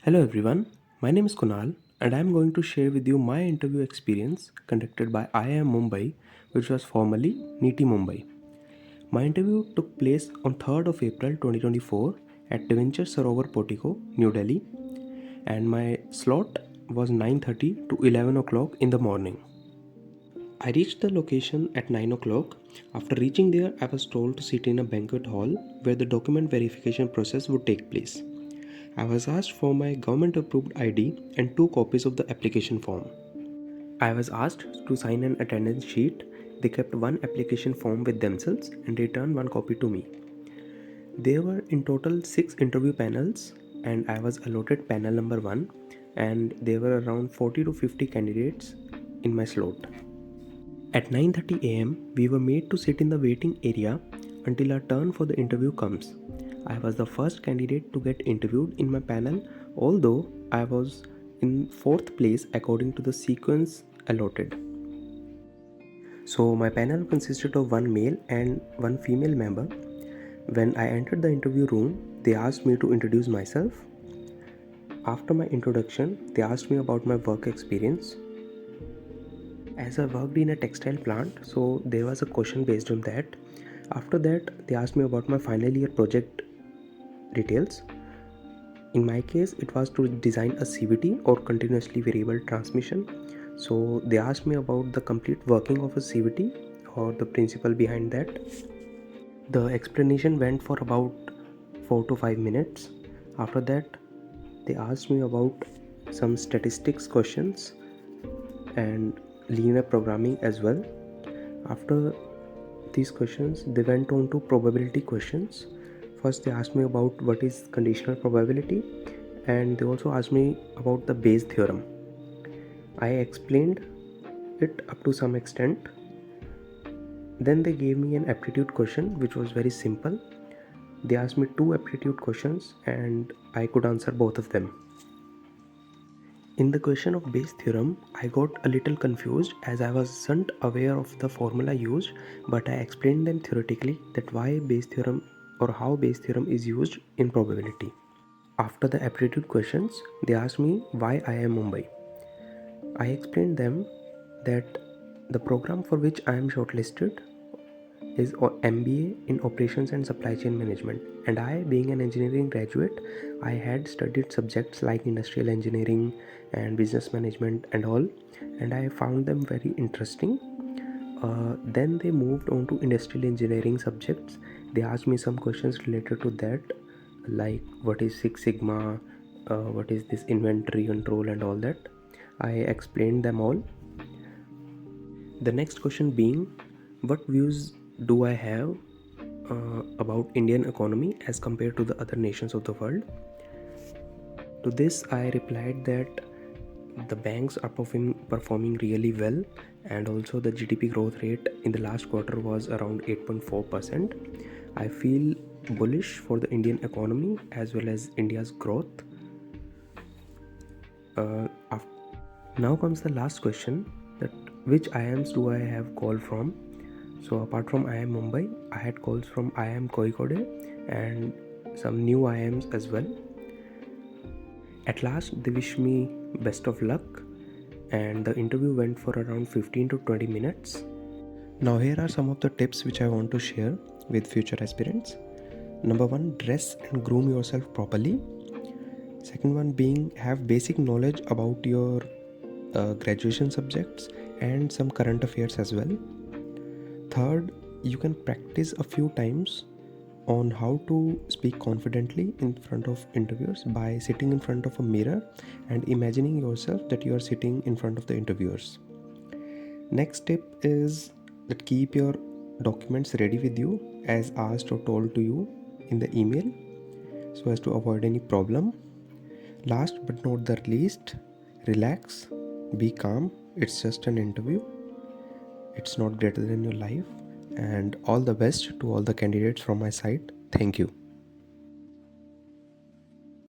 Hello everyone, my name is Kunal and I am going to share with you my interview experience conducted by IIM Mumbai, which was formerly NITI Mumbai. My interview took place on 3rd of April 2024 at Devonshire Sarovar Portico, New Delhi, and my slot was 9:30 to 11 o'clock in the morning. I reached the location at 9 o'clock. After reaching there, I was told to sit in a banquet hall where the document verification process would take place. I was asked for my government approved ID and two copies of the application form. I was asked to sign an attendance sheet. They kept one application form with themselves and returned one copy to me. There were in total 6 interview panels and I was allotted panel number 1, and there were around 40 to 50 candidates in my slot. At 9:30 am, we were made to sit in the waiting area until our turn for the interview comes. I was the first candidate to get interviewed in my panel, although I was in 4th place according to the sequence allotted. So, my panel consisted of one male and one female member. When I entered the interview room, they asked me to introduce myself. After my introduction, they asked me about my work experience. As I worked in a textile plant, so there was a question based on that. After that, they asked me about my final year project details. In my case, it was to design a CVT or continuously variable transmission. So they asked me about the complete working of a CVT or the principle behind that. The explanation went for about 4 to 5 minutes. After that, they asked me about some statistics questions and linear programming as well. After these questions, they went on to probability questions. First, they asked me about what is conditional probability, and they also asked me about the Bayes theorem. I explained it up to some extent. Then they gave me an aptitude question which was very simple. They asked me 2 aptitude questions and I could answer both of them. In the question of Bayes theorem, I got a little confused as I wasn't aware of the formula used, but I explained them theoretically that why Bayes theorem or how Bayes theorem is used in probability. After the aptitude questions, they asked me why IIM Mumbai. I explained them that the program for which I am shortlisted is MBA in Operations and Supply Chain Management, and I, being an engineering graduate, I had studied subjects like industrial engineering and business management and all, and I found them very interesting. Then they moved on to industrial engineering subjects. They asked me some questions related to that, like what is Six Sigma, what is this inventory control and all that. I explained them all. The next question being, what views do I have about Indian economy as compared to the other nations of the world? To this I replied that the banks are performing really well, and also the GDP growth rate in the last quarter was around 8.4%. I feel bullish for the Indian economy as well as India's growth. Now comes the last question, that which IIMs do I have call from? So apart from IIM Mumbai, I had calls from IIM Kozhikode and some new IIMs as well. At last, they wish me best of luck, and the interview went for around 15 to 20 minutes. Now here are some of the tips which I want to share with future aspirants. Number 1, dress and groom yourself properly. Second one being, have basic knowledge about your graduation subjects and some current affairs as well. Third, you can practice a few times on how to speak confidently in front of interviewers by sitting in front of a mirror and imagining yourself that you are sitting in front of the interviewers. Next tip is that keep your documents ready with you as asked or told to you in the email so as to avoid any problem. Last but not the least, relax, be calm. It's just an interview. It's not greater than your life. And all the best to all the candidates from my side. Thank you.